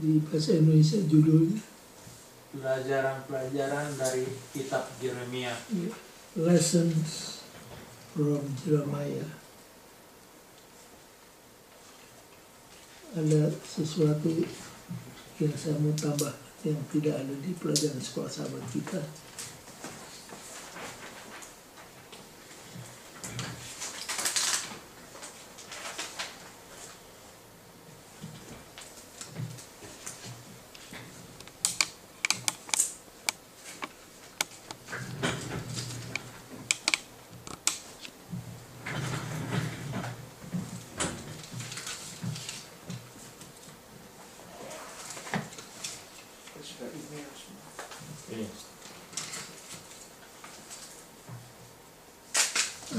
Di bahasa Indonesia judulnya pelajaran-pelajaran dari kitab Yeremia. Lessons from Jeremiah. Ada sesuatu yang saya mau tambah yang tidak ada di pelajaran sekolah sahabat kita.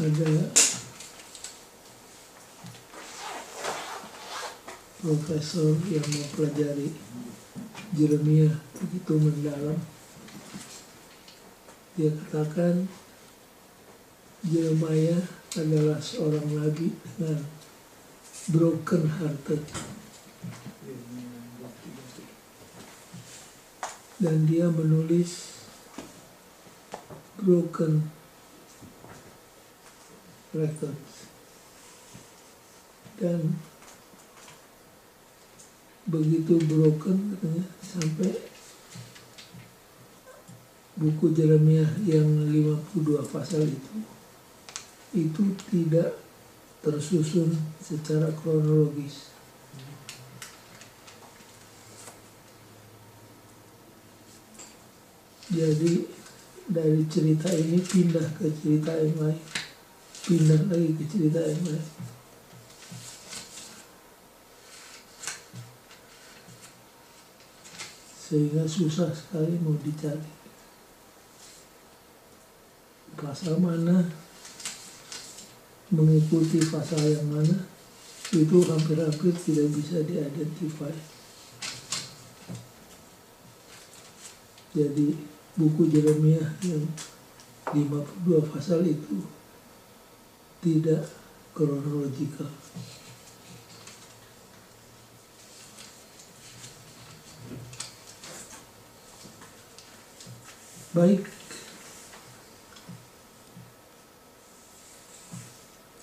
Ada profesor yang mempelajari Yeremia begitu mendalam. Dia katakan Yeremia adalah seorang nabi dengan broken hearted, dan dia menulis broken records, dan begitu broken katanya sampai buku Yeremia yang 52 pasal itu tidak tersusun secara kronologis. Jadi dari cerita ini pindah ke cerita yang lain, pindah lagi ke cerita yang lain. Sehingga susah sekali mau dicari pasal mana mengikuti pasal yang mana, itu hampir-hampir tidak bisa diidentifikasi. Jadi buku Yeremia yang 52 pasal itu tidak kronologikal. Baik,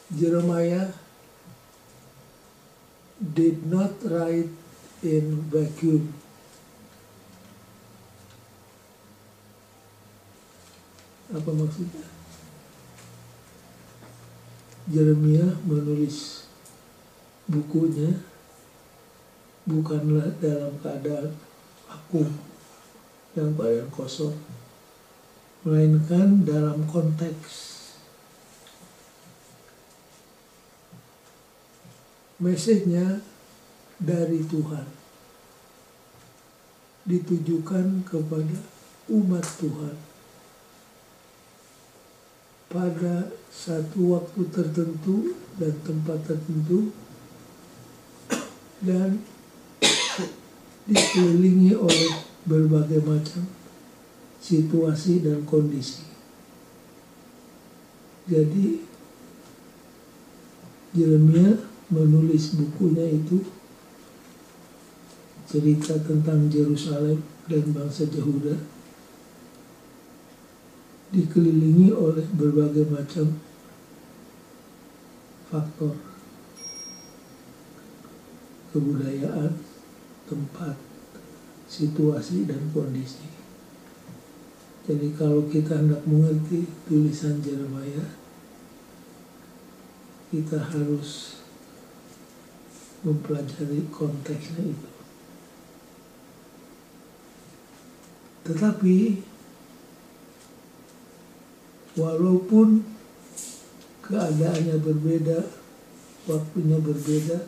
Jeremiah did not write in vacuum. Apa maksudnya? Yeremia menulis bukunya bukanlah dalam keadaan vakum, dalam keadaan kosong, melainkan dalam konteks. Mesejnya dari Tuhan ditujukan kepada umat Tuhan pada satu waktu tertentu dan tempat tertentu, dan dikelilingi oleh berbagai macam situasi dan kondisi. Jadi Yeremia menulis bukunya itu cerita tentang Yerusalem dan bangsa Yehuda, dikelilingi oleh berbagai macam faktor kebudayaan, tempat, situasi, dan kondisi. Jadi kalau kita hendak mengerti tulisan Yeremia, kita harus mempelajari konteksnya itu. Tetapi walaupun keadaannya berbeda, waktunya berbeda,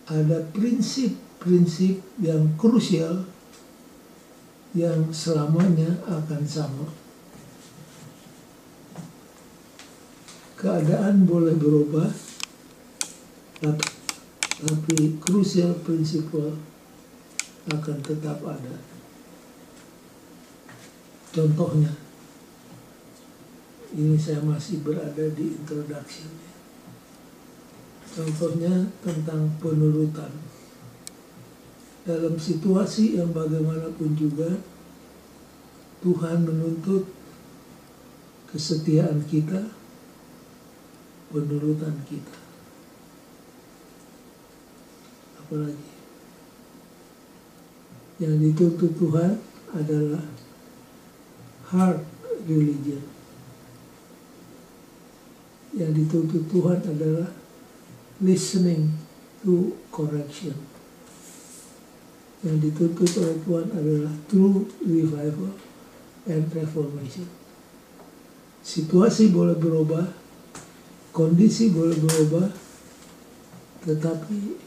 ada prinsip-prinsip yang krusial yang selamanya akan sama. Keadaan boleh berubah, tapi krusial prinsipal akan tetap ada. Contohnya, ini saya masih berada di introduction. Contohnya tentang penurutan. Dalam situasi yang bagaimanapun juga, Tuhan menuntut kesetiaan kita, penurutan kita. Apalagi yang dituntut Tuhan adalah heart religion. Yang dituntut Tuhan adalah listening to correction. Yang dituntut oleh Tuhan adalah true revival and reformation. Situasi boleh berubah, kondisi boleh berubah, tetapi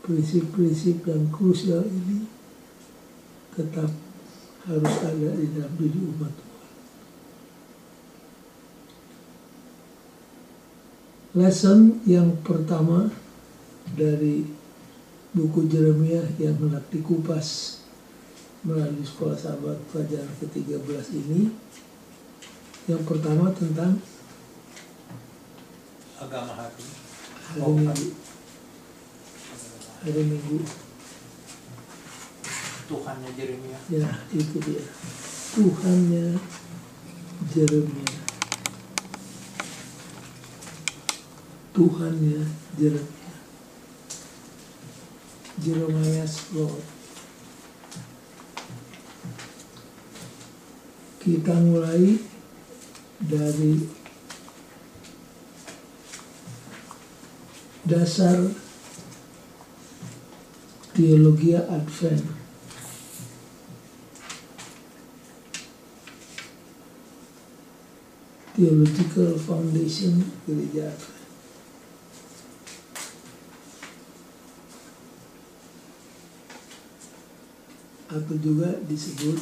prinsip-prinsip yang krusial ini tetap harus ada di dalam diri umat Tuhan. Lesson yang pertama dari buku Yeremia yang hendak dikupas melalui sekolah sahabat pelajaran ke-13 ini, yang pertama tentang agama hati. Hari Minggu. Tuhannya Yeremia. Ya, itu dia. Tuhannya Yeremia. Tuhannya Yeremia. Jeremiah's Lord. Kita mulai dari dasar teologi Advent. Theological Foundation Gereja Advent. Atau juga disebut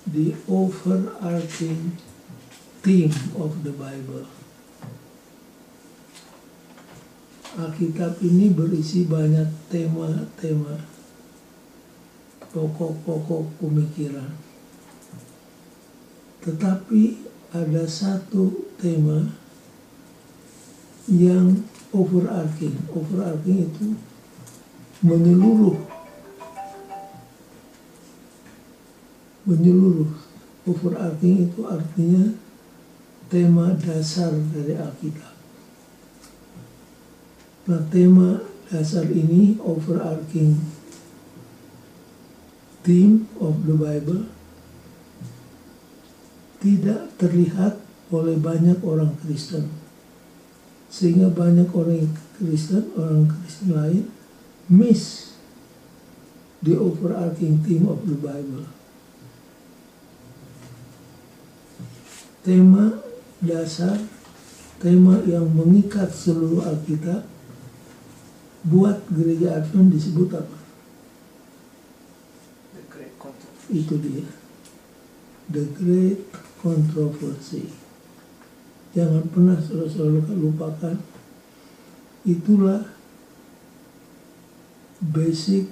the overarching theme of the Bible. Alkitab ini berisi banyak tema-tema, pokok-pokok pemikiran. Tetapi ada satu tema yang overarching. Overarching itu menyeluruh. Overarching itu artinya tema dasar dari Alkitab. Nah, tema dasar ini, overarching theme of the Bible, tidak terlihat oleh banyak orang Kristen. Sehingga banyak orang Kristen lain miss the overarching theme of the Bible. Tema dasar, tema yang mengikat seluruh Alkitab, buat gereja Advent disebut apa? The Great Controversy. Itu dia, The Great Controversy. Jangan pernah selalu lupakan, itulah basic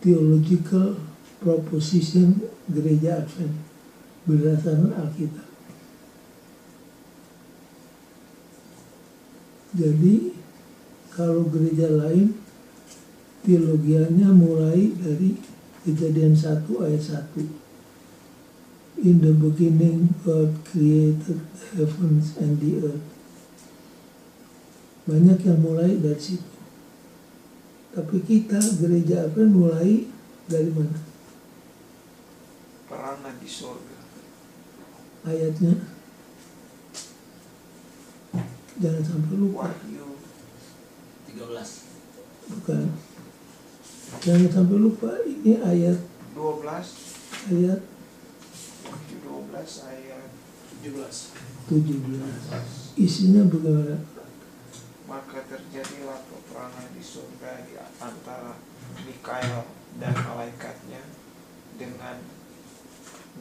theological proposition gereja Advent berdasarkan Alkitab. Jadi kalau gereja lain teologianya mulai dari Kejadian 1 ayat 1. In the beginning God created the heavens and the earth. Banyak yang mulai dari situ. Tapi kita gereja Advent mulai dari mana? Perangan di surga. Ayatnya jangan sampai lupa. Wahyu 13. Bukan. Jangan sampai lupa, ini ayat 12. ayat Wahyu 12 ayat 17. 17. Isinya bagaimana? maka terjadilah peperangan di surga di antara Mikael dan malaikatnya dengan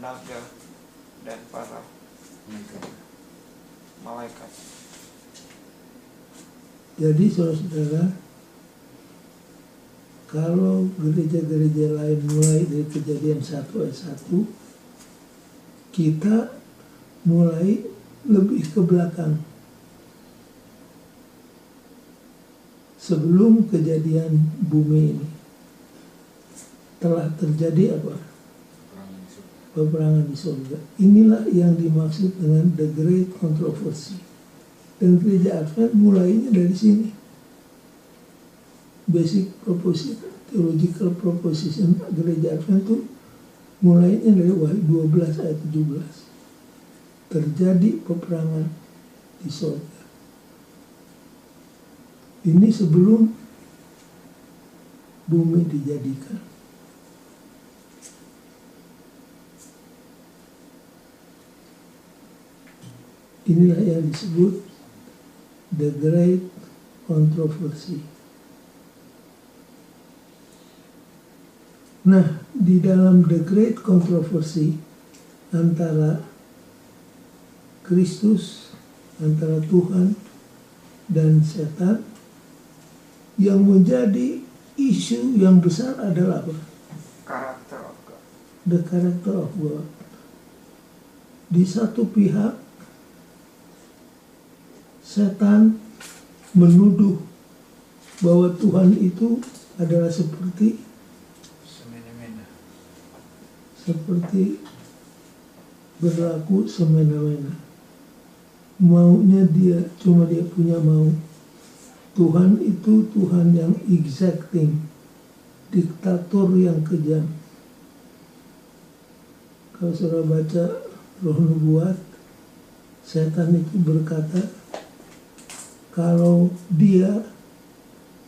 naga dan para malaikat. Jadi saudara-saudara, kalau gereja-gereja lain mulai dari Kejadian 1 ayat 1, kita mulai lebih ke belakang. Sebelum kejadian bumi ini telah terjadi apa? Peperangan di surga. Inilah yang dimaksud dengan the great controversy. Dan gereja Advent mulainya dari sini. Basic proposition, theological proposition gereja Advent itu mulainya dari Wahyu 12 ayat 17. Terjadi peperangan di surga. Ini sebelum bumi dijadikan. Inilah yang disebut the great controversy. Nah, di dalam the great controversy antara Kristus, antara Tuhan dan setan, yang menjadi isu yang besar adalah apa? Karakter of God. The character of God. Di satu pihak, setan menuduh bahwa Tuhan itu adalah seperti berlaku semena-mena. Maunya dia, cuma dia punya mau. Tuhan itu Tuhan yang exacting, diktator yang kejam. Kalau saudara baca Roh Nubuat, setan itu berkata, kalau dia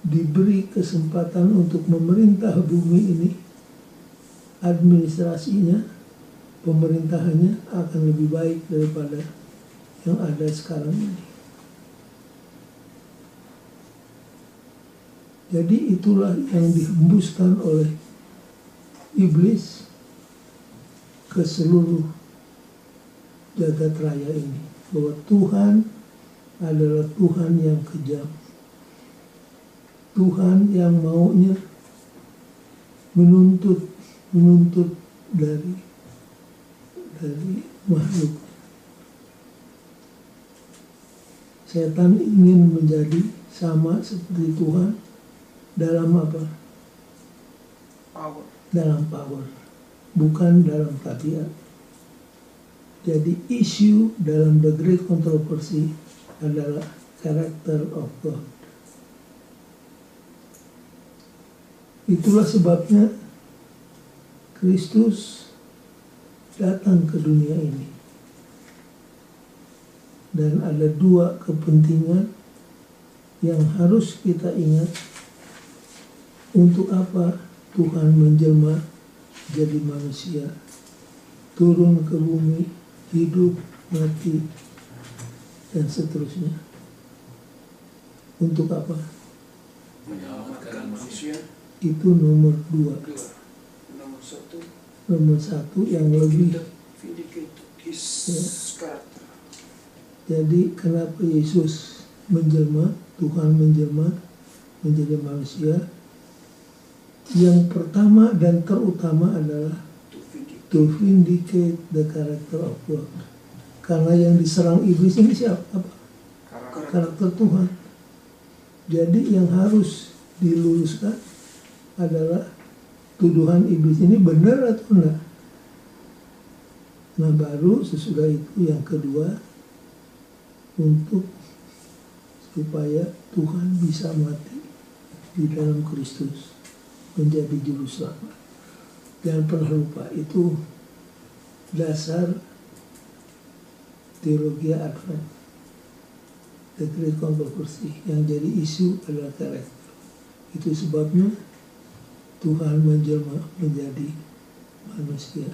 diberi kesempatan untuk memerintah bumi ini, administrasinya, pemerintahannya akan lebih baik daripada yang ada sekarang ini. Jadi itulah yang dihembuskan oleh iblis ke seluruh jagat raya ini, bahwa Tuhan adalah Tuhan yang kejam, Tuhan yang maunya menuntut dari makhluk. Setan ingin menjadi sama seperti Tuhan dalam apa? Power. Dalam power, bukan dalam tabiat. Jadi isu dalam the great controversy adalah character of God. Itulah sebabnya Kristus datang ke dunia ini. Dan ada dua kepentingan yang harus kita ingat. Untuk apa Tuhan menjelma jadi manusia, turun ke bumi, hidup, mati, dan seterusnya. Untuk apa? Menyelamatkan manusia. Itu nomor 2. Nomor satu yang lebih. Ya. Jadi kenapa Yesus menjelma, Tuhan menjelma menjadi manusia? Yang pertama dan terutama adalah to vindicate the character of God. Karena yang diserang iblis ini siapa? Karakter Tuhan. Jadi yang harus diluruskan adalah tuduhan iblis ini benar atau enggak. Nah baru sesudah itu yang kedua, untuk supaya Tuhan bisa mati di dalam Kristus menjadi juru selamat. Jangan pernah lupa, itu dasar teologi Advent. The Great Controversy yang jadi isu adalah karakter. Itu sebabnya Tuhan menjelma menjadi manusia,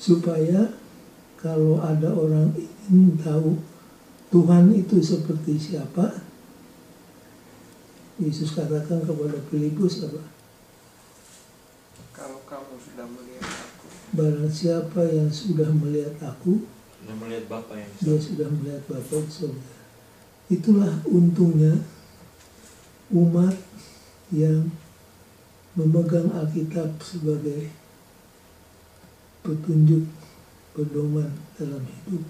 supaya kalau ada orang ingin tahu Tuhan itu seperti siapa, Yesus katakan kepada Filipus apa? Kalau kamu sudah melihat aku, barang siapa yang sudah melihat aku, Sudah melihat Bapa yang dia sudah melihat Bapa di surga. Itulah untungnya umat yang memegang Alkitab sebagai petunjuk pedoman dalam hidup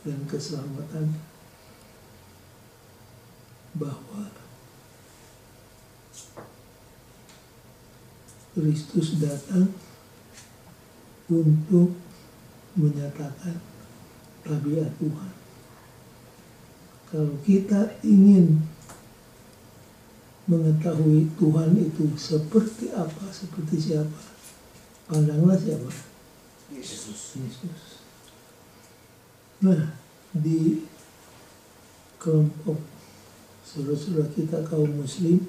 dan keselamatan, bahwa Kristus datang untuk menyatakan tabiat Tuhan. Kalau kita ingin mengetahui Tuhan itu seperti apa, seperti siapa, pandanglah siapa? Yesus. Yesus. Nah, di kelompok saudara-saudara kita kaum muslim,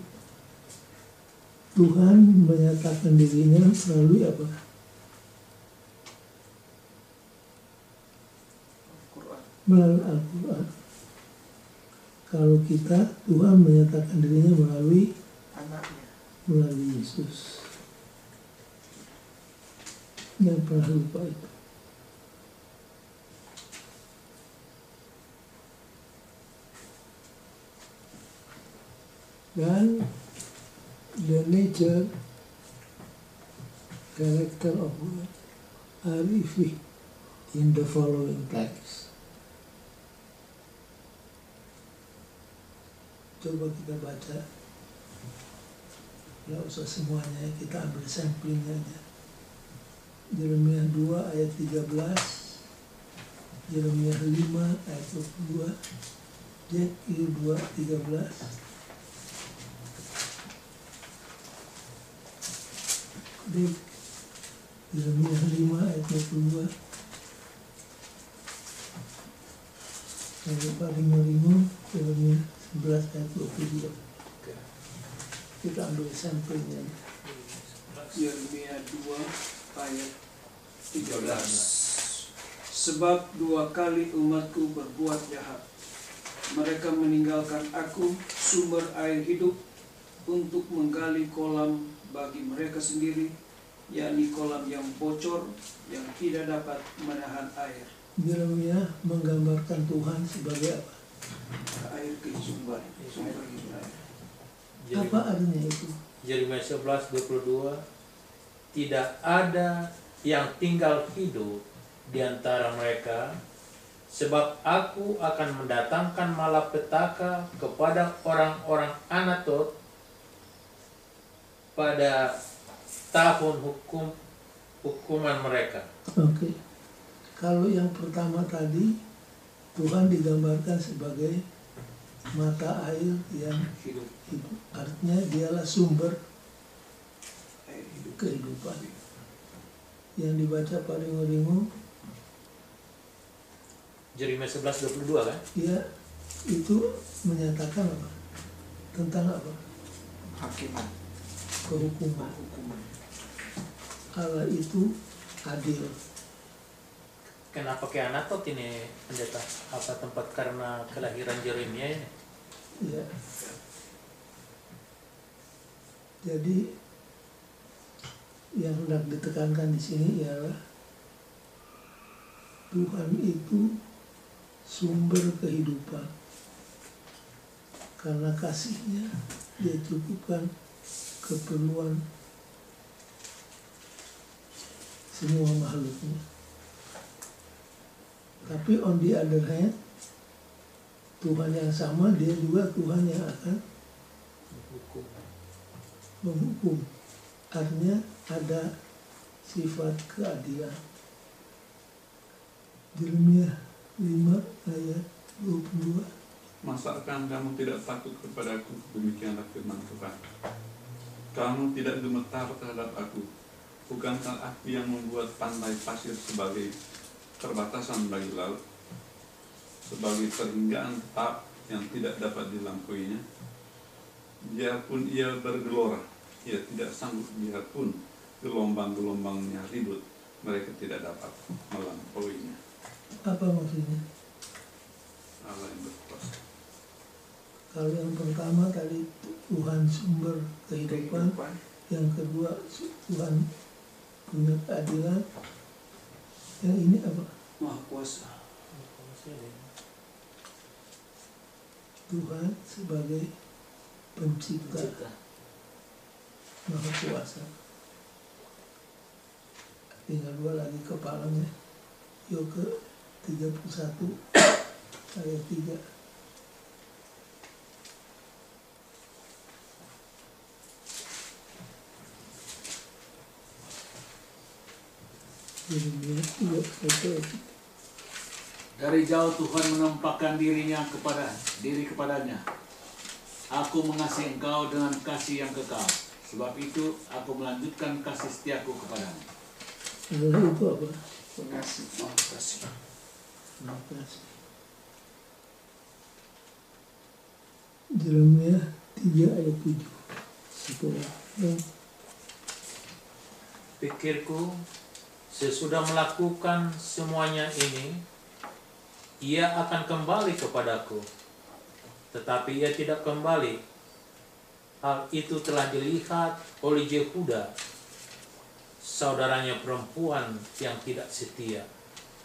Tuhan menyatakan dirinya melalui apa? Al-Quran. Melalui Al-Quran. Kalau kita, Tuhan menyatakan dirinya melalui Anaknya. melalui Yesus. Jangan pernah lupa itu. Dan the nature, character of God are revealed in the following text. Coba kita baca, nggak usah semuanya, kita ambil samplingnya aja. Yeremia 2 ayat 13, Yeremia 5 ayat 22, Yekiel 2:13, Yeremia 5 ayat 22. Yang paling ringan Yeremia 11 ayat 22. Kita ambil sampelnya. Yeremia 2 ayat 13. Sebab 2 kali umatku berbuat jahat. Mereka meninggalkan aku, sumber air hidup, untuk menggali kolam bagi mereka sendiri, yakni kolam yang bocor, yang tidak dapat menahan air. Yeremia menggambarkan Tuhan sebagai apa? Air kehidupan, sumber hidup air. Apa artinya itu? Yeremia 11:22, tidak ada yang tinggal hidup di antara mereka, sebab aku akan mendatangkan malapetaka kepada orang-orang Anatot pada tahun hukuman mereka. Oke. Kalau yang pertama tadi, Tuhan digambarkan sebagai mata air yang Hidup, hidup. Artinya dialah sumber air hidup. kehidupan. Yang dibaca paling ringan, Yeremia 11:22 kan? ya itu menyatakan apa? Tentang apa? Hakiman. Kehukuman. Hukuman. Allah itu adil. Kenapa ke Anatot ini, pendeta? Apa tempat karena kelahiran Yeremia ini? Ya. Jadi yang hendak ditekankan di sini ialah Tuhan itu sumber kehidupan. Karena kasih-Nya Dia cukupkan keperluan semua makhluknya. Tapi on the other hand, Tuhan yang sama, Dia juga Tuhan yang akan Hukum. menghukum. Artinya ada sifat keadilan. Yeremia 5 ayat 22. Masakan kamu tidak takut kepadaku, demikianlah firman Tuhan. Kamu tidak gemetar terhadap aku. Bukankah aku yang membuat pantai pasir sebagai perbatasan bagi laut, sebagai perhinggaan tetap yang tidak dapat dilampauinya? Biarpun ia bergelora, ia tidak sanggup, biarpun gelombang-gelombangnya ribut, mereka tidak dapat melampauinya. Apa maksudnya? Allah yang berkuasa. Kalau yang pertama tadi Tuhan sumber kehidupan, Kehidupan. yang kedua Tuhan punya keadilan, yang ini apa? Maha kuasa. Tuhan sebagai pencipta, maha kuasa. tinggal 2 lagi kepalanya. Yuk ke 31 ayat 3. Yeremia 31 ayat 3. Dari jauh Tuhan menampakkan diri kepadanya. Aku mengasihi engkau dengan kasih yang kekal. Sebab itu aku melanjutkan kasih setiaku kepadamu. Allah itu apa? Pengasih. Kasih. Makasih. Yeremia 3 ayat 7. Setelah Pikirku, sesudah melakukan semuanya ini, ia akan kembali kepadaku. Tetapi ia tidak kembali. Hal itu telah dilihat oleh Yehuda, saudaranya perempuan yang tidak setia.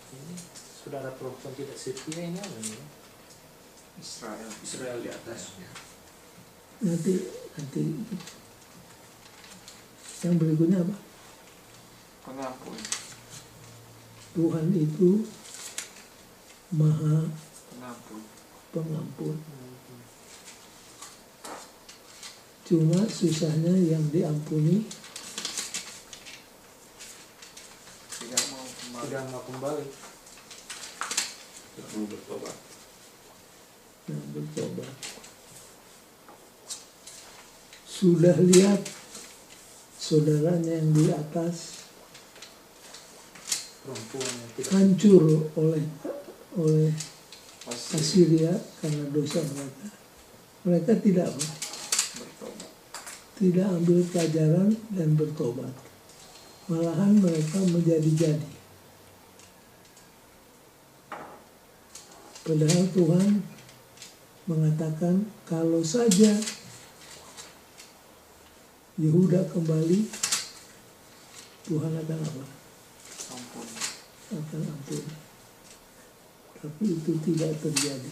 Ini saudara perempuan tidak setia ini apa ini? Israel di atas. nanti yang berikutnya apa? pengampun. Tuhan itu Maha Pengampun. Pengampun. Cuma susahnya yang diampuni Tidak mau kembali. Tidak mau kembali. Tidak mau bertobat. yang bertobat. Sudah lihat saudaranya yang di atas Perempuan yang tidak hancur oleh Pasti Asiria karena dosa mereka. Mereka tidak bertobat. tidak ambil pelajaran dan bertobat. Malahan mereka menjadi-jadi. Padahal Tuhan mengatakan kalau saja Yehuda kembali, Tuhan akan apa? Ampun. Akan ampun. Tapi itu tidak terjadi.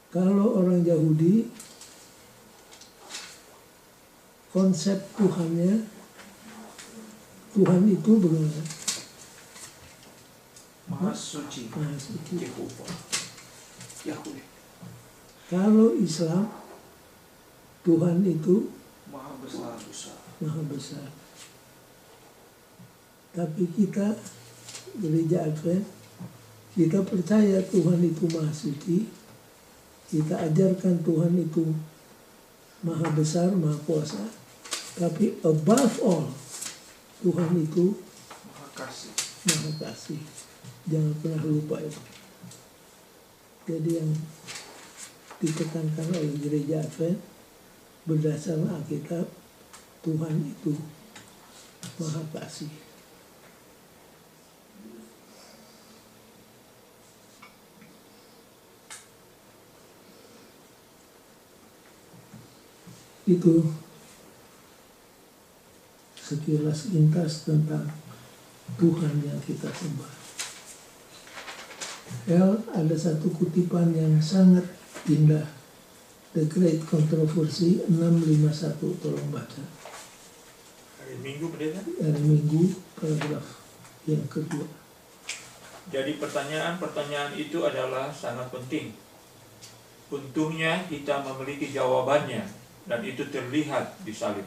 Kalau orang Yahudi, konsep Tuhannya, Tuhan itu bagaimana? Maha suci. Maha suci. Yehova. Yahweh. Kalau Islam, Tuhan itu Maha besar. Maha besar. Tapi kita, gereja Advent, kita percaya Tuhan itu Maha suci. Kita ajarkan Tuhan itu Maha besar, Maha kuasa. Tapi above all, Tuhan itu Maha kasih. Maha kasih. Jangan pernah lupa itu. Jadi yang ditekankan oleh gereja Advent berdasarkan Alkitab, Tuhan itu Maha kasih. Itu sekilas lintas tentang Tuhan yang kita sembah. Ada satu kutipan yang sangat indah, The Great Controversy 651, tolong baca. Hari Minggu pendeta. Hari Minggu, paragraf yang kedua. Jadi pertanyaan-pertanyaan itu adalah sangat penting. Untungnya kita memiliki jawabannya dan itu terlihat di salib.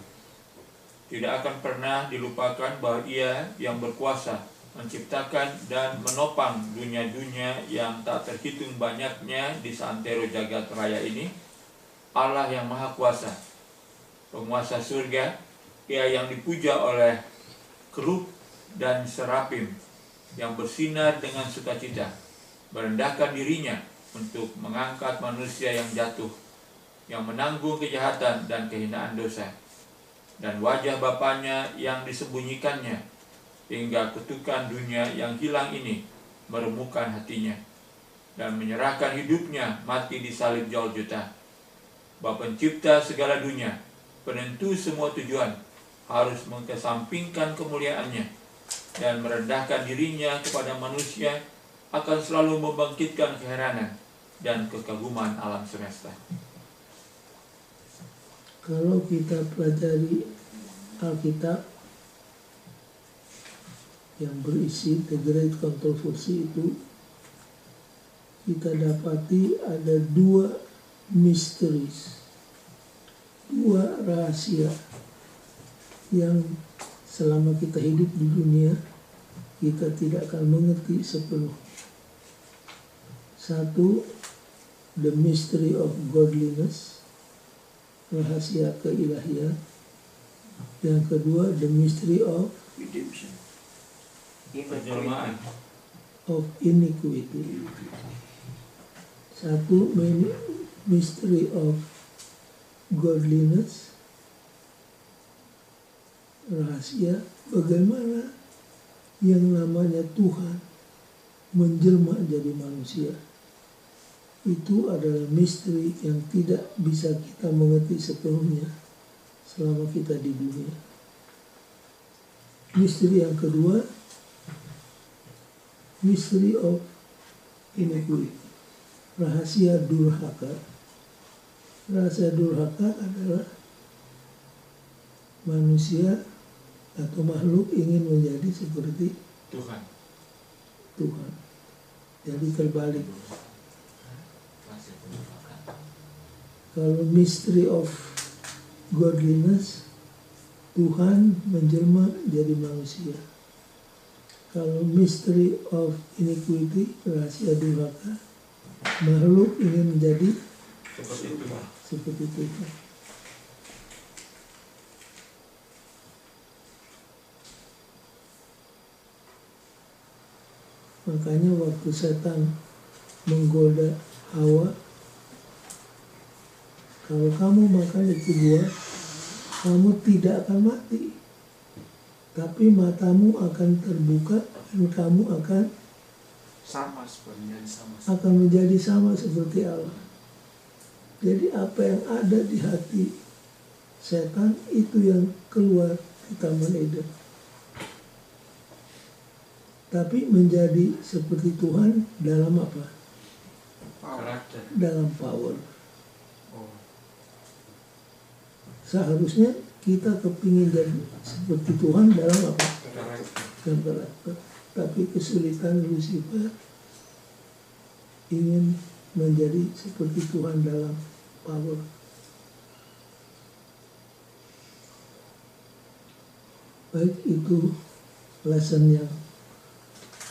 Tidak akan pernah dilupakan bahwa Ia yang berkuasa menciptakan dan menopang dunia-dunia yang tak terhitung banyaknya di seantero jagat raya ini. Allah yang maha kuasa, penguasa surga, Ia yang dipuja oleh kerub dan serapim, yang bersinar dengan sukacita, merendahkan dirinya untuk mengangkat manusia yang jatuh, yang menanggung kejahatan dan kehinaan dosa, dan wajah Bapanya yang disembunyikannya, hingga kutukan dunia yang hilang ini meremukkan hatinya, dan menyerahkan hidupnya mati di salib Golgota. Bapa pencipta segala dunia, penentu semua tujuan, harus mengesampingkan kemuliaannya dan merendahkan dirinya kepada manusia, akan selalu membangkitkan keheranan dan kekaguman alam semesta. Kalau kita pelajari Alkitab yang berisi The Great Controversy itu, kita dapati ada dua misteris, dua rahasia yang selama kita hidup di dunia kita tidak akan mengerti sepenuhnya. Satu, the mystery of godliness, rahasia keilahian. Yang kedua, the mystery of Redemption. Penjelmaan. of iniquity. Satu, mystery of godliness, rahasia bagaimana yang namanya Tuhan menjelma jadi manusia. Itu adalah misteri yang tidak bisa kita mengerti sepenuhnya selama kita di dunia. Misteri yang kedua, mystery of iniquity, rahasia durhaka. Rahasia durhaka adalah manusia atau makhluk ingin menjadi seperti Tuhan. Tuhan. Jadi terbalik. Kalau mystery of godliness, Tuhan menjelma jadi manusia. Kalau mystery of iniquity, rahasia durhaka, makhluk ingin menjadi Seperti Tuhan. seperti Tuhan. Makanya waktu setan menggoda Hawa, kalau kamu makan itu buah, kamu tidak akan mati, tapi matamu akan terbuka dan kamu akan Sama seperti menjadi sama seperti Allah. Jadi apa yang ada di hati setan itu yang keluar di Taman Eden. Tapi menjadi seperti Tuhan dalam apa? Karakter. Dalam power. Oh, Seharusnya kita kepingin jadi seperti Tuhan dalam apa? Karakter. Dalam karakter. Tapi kesulitan Lucifer ingin menjadi seperti Tuhan dalam power. Baik, itu lesson yang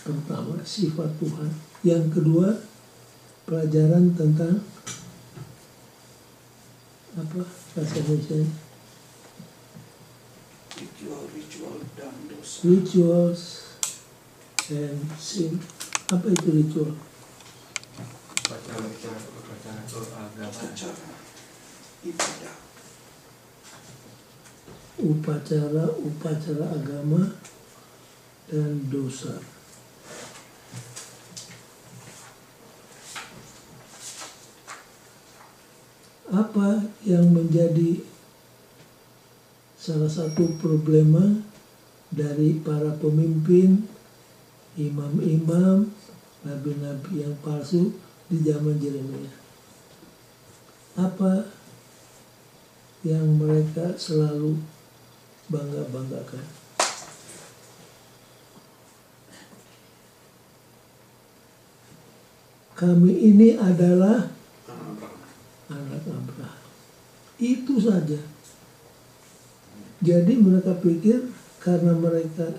pertama, sifat Tuhan. Yang kedua, pelajaran tentang apa bahasa Indonesia? Ritual dan dosa. Rituals and sin. Apa itu ritual? Upacara agama. Acara ibadah. Upacara agama dan dosa. Apa yang menjadi salah satu problema dari para pemimpin, imam-imam, nabi-nabi yang palsu di zaman Yeremia? Apa yang mereka selalu bangga-banggakan? Kami ini adalah anak Abraham. Itu saja. Jadi mereka pikir karena mereka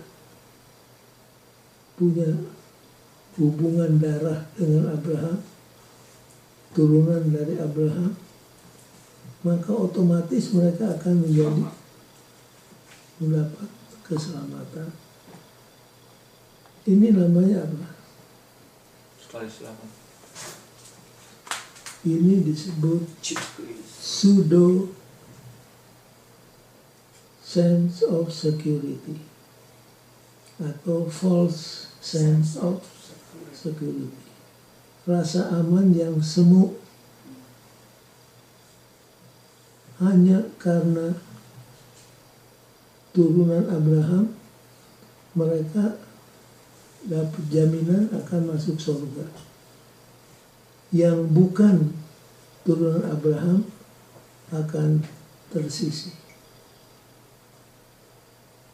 punya hubungan darah dengan Abraham, turunan dari Abraham, maka otomatis mereka akan mendapat keselamatan. Ini namanya apa? Sekali selamat. Ini disebut Cheat grace. pseudo sense of security atau false sense of security. Rasa aman yang semu hanya karena turunan Abraham, mereka dapat jaminan akan masuk surga. Yang bukan turunan Abraham akan tersisih.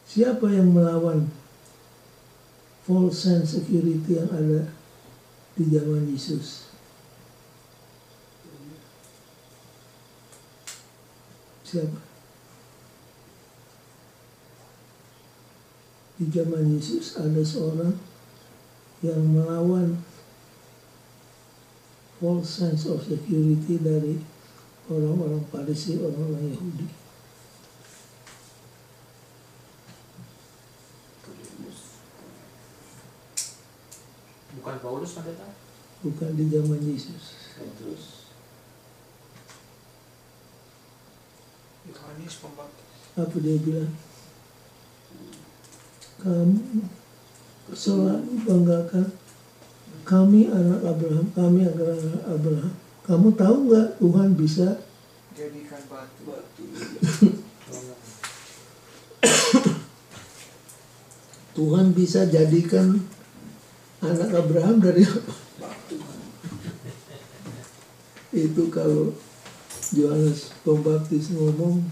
Siapa yang melawan false sense security yang ada di zaman Yesus? Siapa? Di zaman Yesus ada seorang yang melawan false sense of security dari orang-orang Farisi, orang-orang Yahudi. Bukan Paulus pendeta? Bukan di zaman Yesus. Petrus, Yohanes Pembaptis. Apa dia bilang? Kamu selalu banggakan kami anak Abraham, kami anak Abraham. Kamu tahu nggak Tuhan bisa Jadikan batu. Tuhan bisa jadikan anak Abraham dari apa? Itu kalau Yohanes Pembaptis ngomong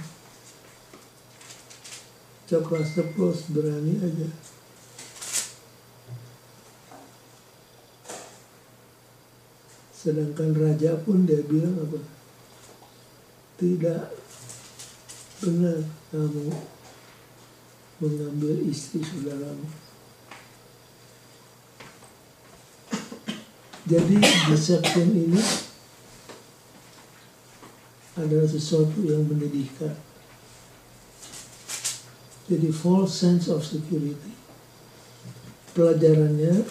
ceplos-ceplos, berani aja. Sedangkan raja pun dia bilang apa? Tidak benar kamu mengambil istri saudaramu. Jadi deception ini adalah sesuatu yang menyedihkan. Jadi false sense of security. Pelajarannya,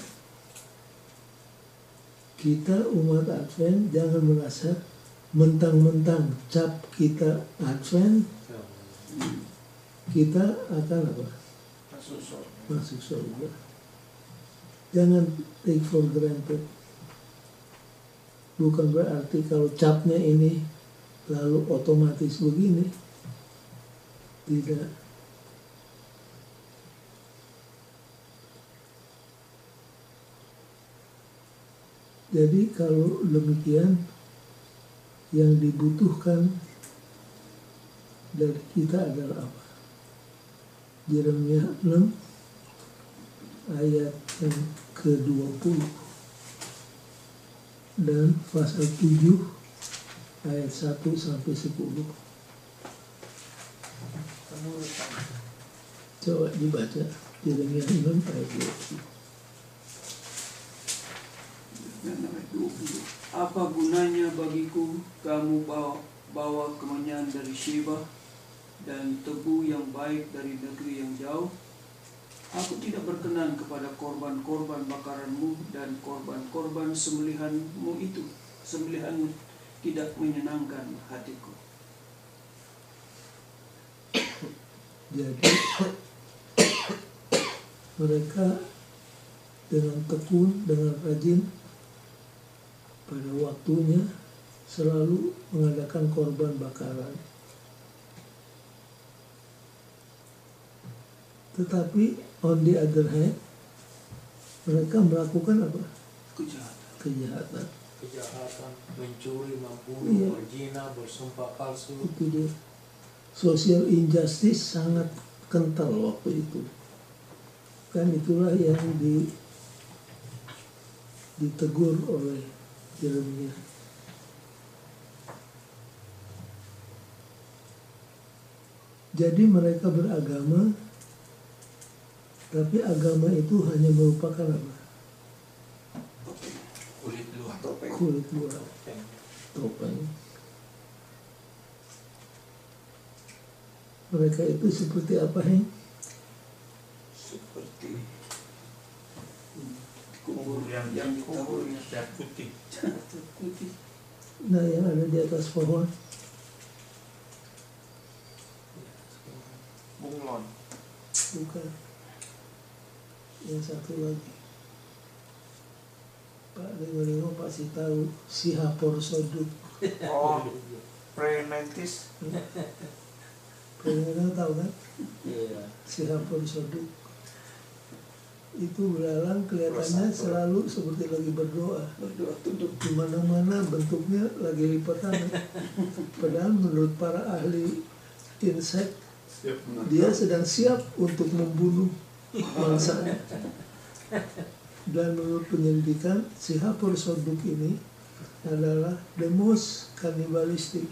kita umat Advent jangan merasa mentang-mentang cap kita Advent, kita akan apa? Masuk surga. Jangan take for granted. Bukan berarti kalau capnya ini lalu otomatis begini. Tidak. Jadi kalau demikian, yang dibutuhkan dari kita adalah apa? Yeremia 6 ayat yang ke-20 dan pasal 7 ayat 1 sampai 10. Coba dibaca Yeremia 6 ayat 20. Apa gunanya bagiku kamu bawa kemenyan dari Sheba dan tebu yang baik dari negeri yang jauh? Aku tidak berkenan kepada korban-korban bakaranmu dan korban-korban sembelihanmu itu. Sembelihanmu tidak menyenangkan hatiku. Jadi mereka dengan tekun, dengan rajin pada waktunya selalu mengadakan korban bakaran. Tetapi on the other hand, mereka melakukan apa? Kejahatan. Mencuri, membunuh, Iya. berzina, bersumpah palsu. Itu dia. Social injustice sangat kental waktu itu. Kan itulah yang ditegur oleh Yeremia. Jadi mereka beragama, tapi agama itu hanya merupakan apa? Kulit luar. Kulit luar, topeng. Mereka itu seperti apa, Heng? Seperti kubur yang kubur ditaburnya cat putih. putih. Nah, yang ada di atas pohon. Bunglon. Bukan. Yang satu lagi. Pak Dengo pasti tahu si Hapor Soduk. Oh, pre-mantis. Dengo tahu kan? Iya. Si Hapor Soduk. Itu belalang kelihatannya selalu seperti lagi berdoa. Berdoa tunduk. Di mana-mana bentuknya lagi lipat tangan. Padahal menurut para ahli insek, Siap menangkap. dia sedang siap untuk membunuh mangsanya. Dan menurut penyelidikan, si Haplosoduk ini adalah the most cannibalistic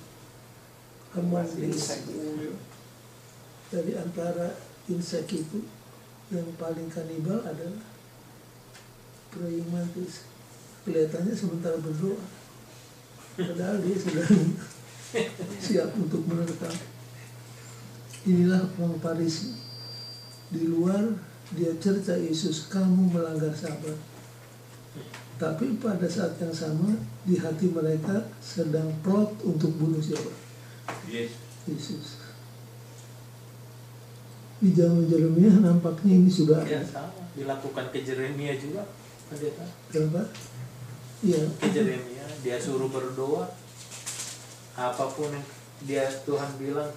among the Insect. Dari antara insek itu, yang paling kanibal adalah praying mantis. Kelihatannya sementara berdoa, padahal dia sedang siap untuk menerkam. Inilah orang Farisi. Di luar dia cerca Yesus, kamu melanggar sabat. Tapi pada saat yang sama, di hati mereka sedang plot untuk bunuh siapa? Yes. Yesus. Di zaman Yeremia nampaknya ini sudah Ya ada. sama, dilakukan ke Yeremia juga, pendeta. Kenapa? Iya. Ke Yeremia, dia suruh berdoa. Apapun yang dia Tuhan bilang,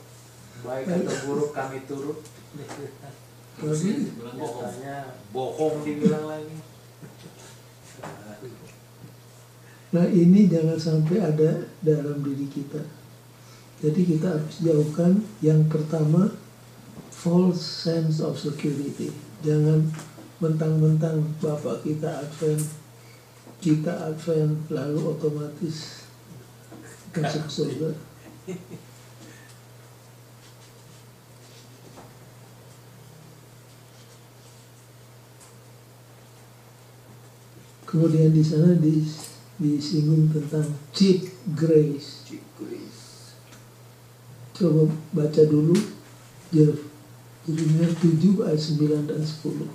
baik atau buruk kami turut. Tapi Katanya bohong dibilang lagi. nah ini jangan sampai ada dalam diri kita. Jadi kita harus jauhkan yang pertama, false sense of security. Jangan mentang-mentang bapak kita Advent lalu otomatis masuk surga. Kemudian di sana disinggung tentang cheap grace. Cheap grace. Coba baca dulu Yeremia 7 ayat 9 dan 10.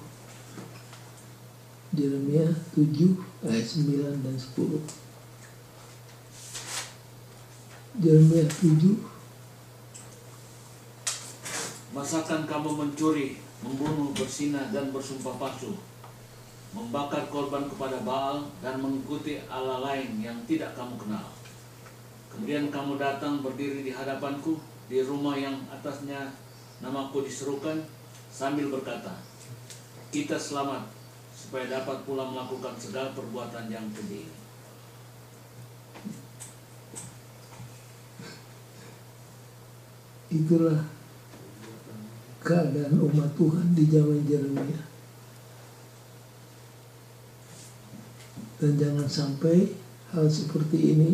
Yeremia 7 ayat 9 dan 10. Yeremia 7. Masakan kamu mencuri, membunuh, berzinah, dan bersumpah palsu, membakar korban kepada Baal, dan mengikuti Allah lain yang tidak kamu kenal. Kemudian kamu datang berdiri di hadapanku di rumah yang atasnya namaku diserukan sambil berkata, kita selamat, supaya dapat pula melakukan segala perbuatan yang keji. Itulah keadaan umat Tuhan di zaman Yeremia. Dan jangan sampai hal seperti ini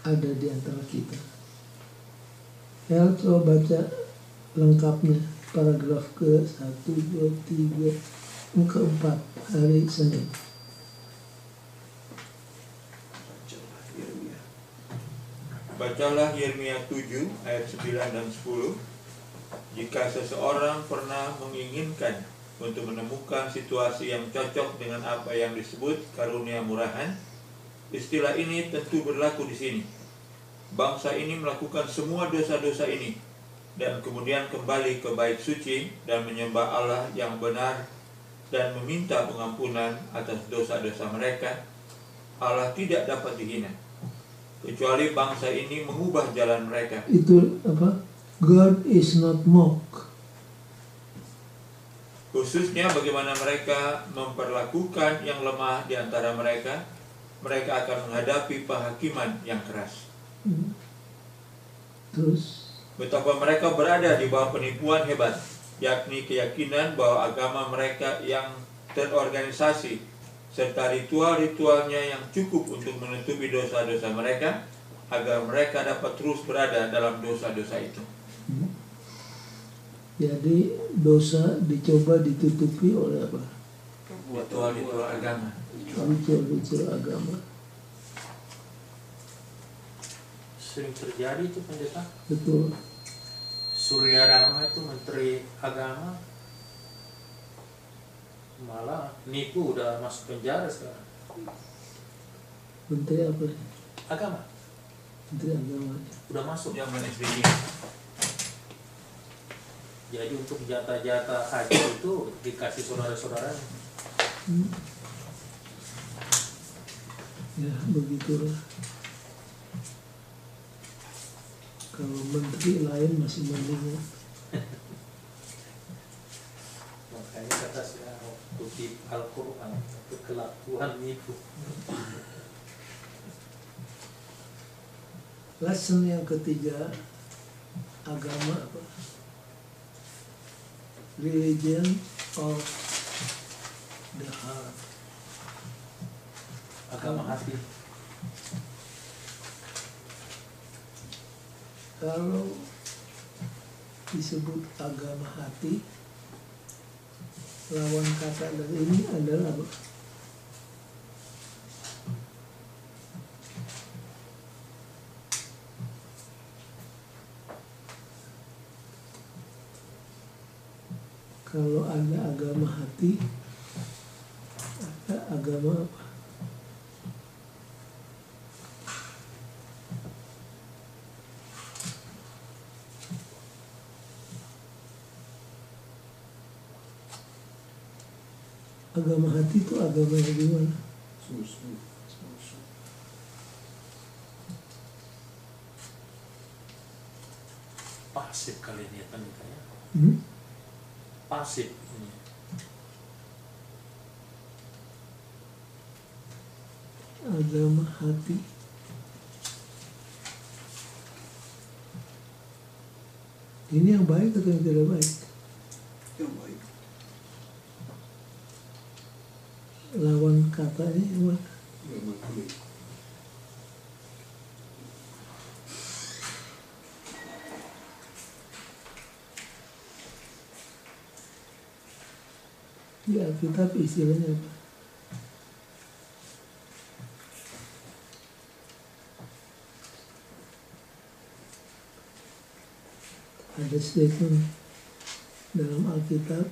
ada di antara kita. Ya, coba baca lengkapnya paragraf ke-1, 2, 3, ke-4 hari Senin. Bacalah Yeremia 7 ayat 9 dan 10. Jika seseorang pernah menginginkan untuk menemukan situasi yang cocok dengan apa yang disebut karunia murahan, istilah ini tentu berlaku di sini. Bangsa ini melakukan semua dosa-dosa ini dan kemudian kembali ke bait suci dan menyembah Allah yang benar dan meminta pengampunan atas dosa-dosa mereka. Allah tidak dapat dihina, kecuali bangsa ini mengubah jalan mereka. Itu apa? God is not mocked. Khususnya bagaimana mereka memperlakukan yang lemah di antara mereka, mereka akan menghadapi penghakiman yang keras. Terus Betapa mereka berada di bawah penipuan hebat, yakni keyakinan bahwa agama mereka yang terorganisasi serta ritual-ritualnya yang cukup untuk menutupi dosa-dosa mereka, agar mereka dapat terus berada dalam dosa-dosa itu. jadi dosa dicoba ditutupi oleh apa? Ritual-ritual agama. Ritual agama. Sering terjadi itu, pendeta. Betul. Surya Dharma itu menteri agama, malah nipu, udah masuk penjara sekarang. Menteri apa? Agama Menteri agama. udah masuk. Zaman SBY. Jadi untuk jatah-jatah haji itu dikasih saudara-saudara. Ya begitulah. Kalau menteri lain masih mendingan. Makanya kata saya kutip Al-Quran, kelakuan nipu. Lesson yang ketiga, agama apa? Religion of the heart. Agama hati. Kalau disebut agama hati, lawan kata dari ini adalah apa? Kalau ada agama hati, ada agama apa? Agama hati itu agama yang gimana? Pasif kali ini kan ya. Pasif. Agama hati. Ini yang baik atau yang tidak baik? Yang baik. Lawan katanya yang mana? Di Alkitab istilahnya apa? Ada statement dalam Alkitab,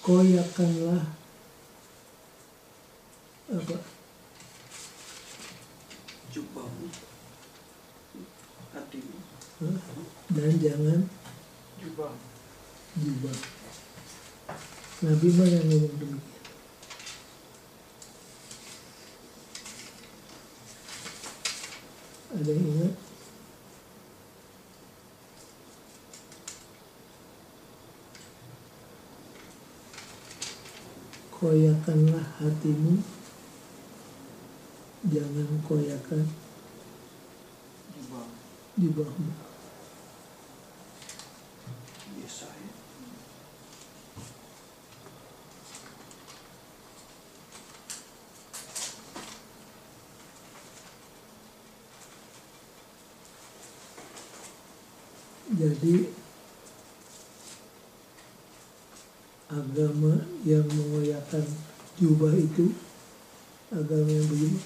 koyakanlah apa? Jubahmu, hatimu, Dan jangan Jubah. jubah. Nabi mana yang ngomong demikian? Ada yang ingat? Koyakanlah hatimu, jangan koyakan Jubah. jubahmu. Yesaya. Jadi agama yang mengoyakkan jubah itu agama yang begini.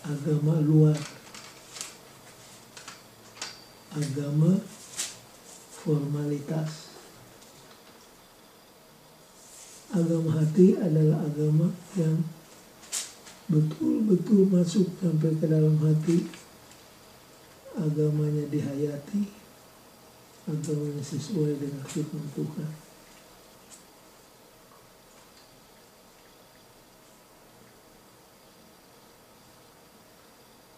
Agama luar, agama formalitas. Agama hati adalah agama yang betul-betul masuk sampai ke dalam hati, agamanya dihayati, agamanya sesuai dengan firman Tuhan.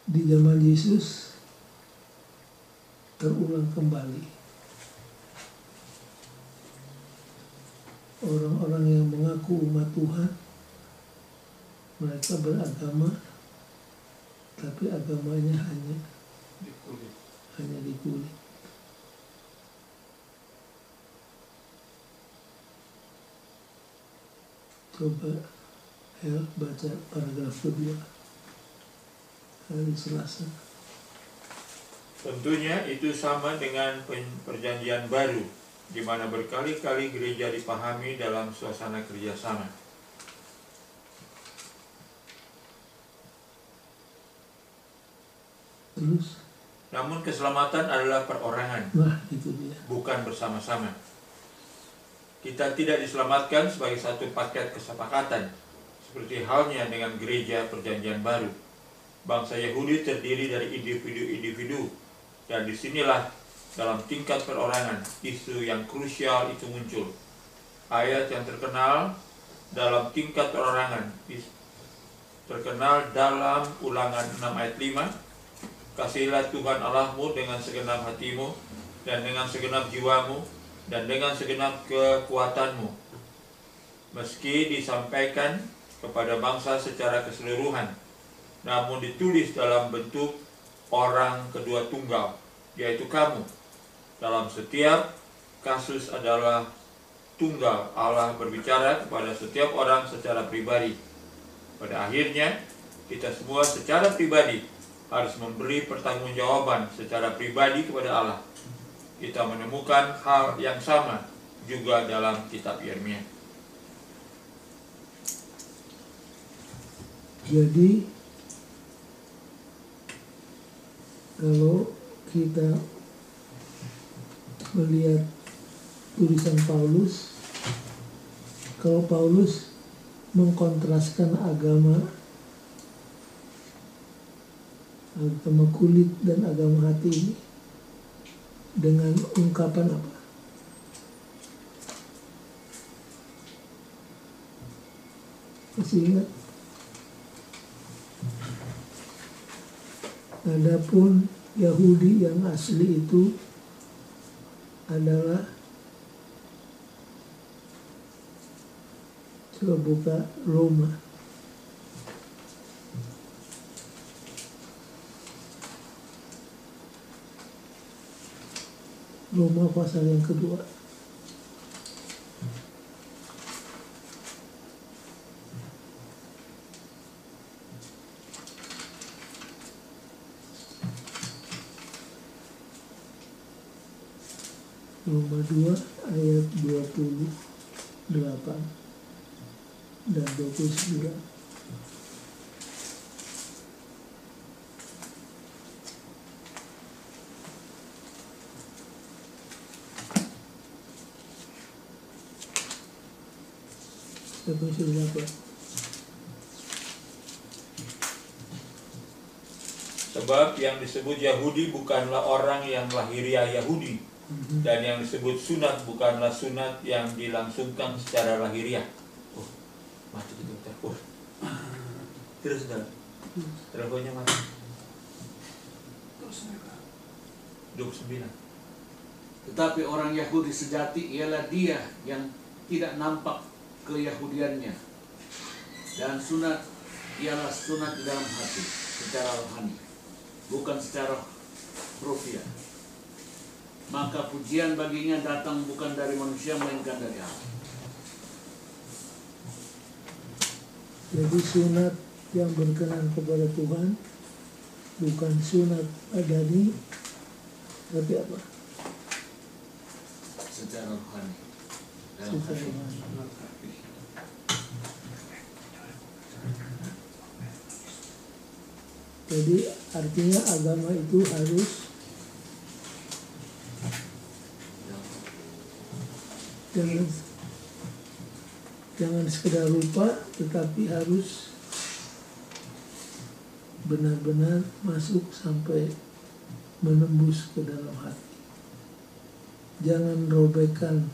Di zaman Yesus terulang kembali. Orang-orang yang mengaku umat Tuhan, mereka beragama, tapi agamanya hanya di kulit. Coba baca paragraf kedua hari Selasa. Tentunya itu sama dengan perjanjian baru, di mana berkali-kali gereja dipahami dalam suasana kerjasama. Terus, Namun keselamatan adalah perorangan, itu dia. bukan bersama-sama. Kita tidak diselamatkan sebagai satu paket kesepakatan, seperti halnya dengan gereja perjanjian baru. Bangsa Yahudi terdiri dari individu-individu, dan disinilah dalam tingkat perorangan isu yang krusial itu muncul. Ayat yang terkenal dalam tingkat perorangan terkenal dalam Ulangan 6 ayat 5. Kasihilah Tuhan Allahmu dengan segenap hatimu, dan dengan segenap jiwamu, dan dengan segenap kekuatanmu. Meski disampaikan kepada bangsa secara keseluruhan, namun ditulis dalam bentuk orang kedua tunggal, yaitu kamu. Dalam setiap kasus adalah tunggal Allah berbicara kepada setiap orang secara pribadi. Pada akhirnya, kita semua secara pribadi harus memberi pertanggungjawaban secara pribadi kepada Allah. Kita menemukan hal yang sama juga dalam kitab Yeremia. Jadi kalau kita melihat tulisan Paulus, kalau Paulus mengkontraskan agama kulit dan agama hati ini dengan ungkapan apa? Masih ingat? Adapun Yahudi yang asli itu adalah, coba buka Roma. Roma pasal yang kedua. Roma 2 ayat 28 dan 29. Siapa yang sudah dapat? Sebab yang disebut Yahudi bukanlah orang yang lahiriah Yahudi, dan yang disebut sunat bukanlah sunat yang dilangsungkan secara lahiriah. Oh, mati itu telepon. Terus sudah. Teleponnya mati. Terus mereka. 29. Tetapi orang Yahudi sejati ialah dia yang tidak nampak keyahudiannya, dan sunat ialah sunat di dalam hati secara rohani, bukan secara rufiah. Maka pujian baginya datang bukan dari manusia melainkan dari Allah. Jadi sunat yang berkenan kepada Tuhan bukan sunat badani, tapi apa? Secara rohani dalam Secara hati. rohani. Jadi artinya agama itu harus jangan sekedar lupa, tetapi harus benar-benar masuk sampai menembus ke dalam hati. Jangan robekkan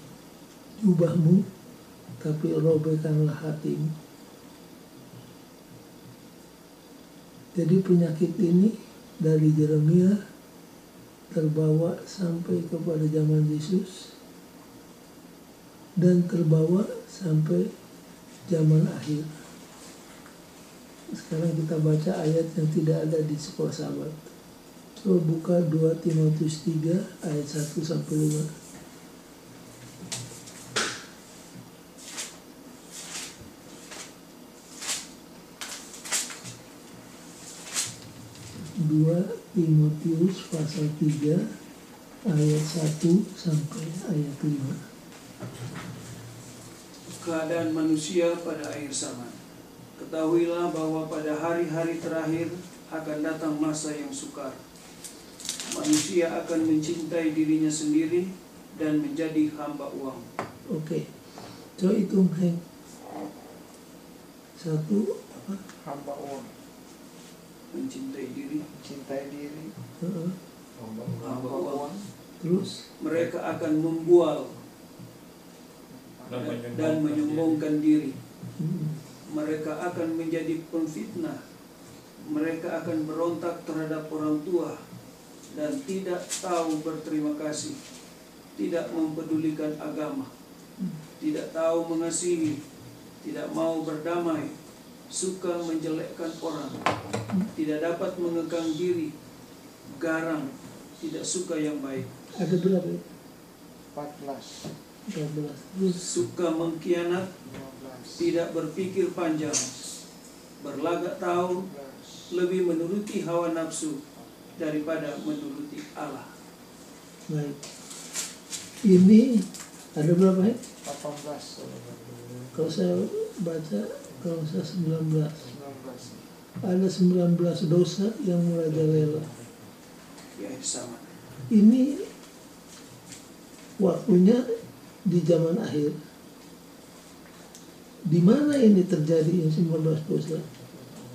jubahmu, tapi robekkanlah hatimu. Jadi penyakit ini dari Yeremia terbawa sampai kepada zaman Yesus dan terbawa sampai zaman akhir. Sekarang kita baca ayat yang tidak ada di sekolah sahabat. Coba buka 2 Timotius 3 ayat 1 sampai 5. 2 Timotius pasal 3 ayat 1 sampai ayat 5. Keadaan manusia pada akhir zaman. Ketahuilah bahwa pada hari-hari terakhir akan datang masa yang sukar. Manusia akan mencintai dirinya sendiri dan menjadi hamba uang. Oke. Coba hitung, Heng. 1 apa? Hamba uang, Mencintai diri. cintai diri, Heeh. Hamba uang. Terus Mereka akan membual dan menyombongkan diri. Mereka akan menjadi pemfitnah. Mereka akan berontak terhadap orang tua. dan tidak tahu berterima kasih, tidak mempedulikan agama, tidak tahu mengasihi, tidak mau berdamai, suka menjelekkan orang, tidak dapat mengekang diri, garang, tidak suka yang baik, Ada berapa? 14, 14. Terus suka mengkhianat, 15, tidak berpikir panjang, berlagak tahu, lebih menuruti hawa nafsu daripada menuruti Allah. baik. Ini ada berapa ya? 18, Kalau saya baca, kalau saya 19. 19. Ada 19 dosa yang merajalela. Ya, sama. Ini waktunya di zaman akhir. Di mana ini terjadi yang 19 dosa?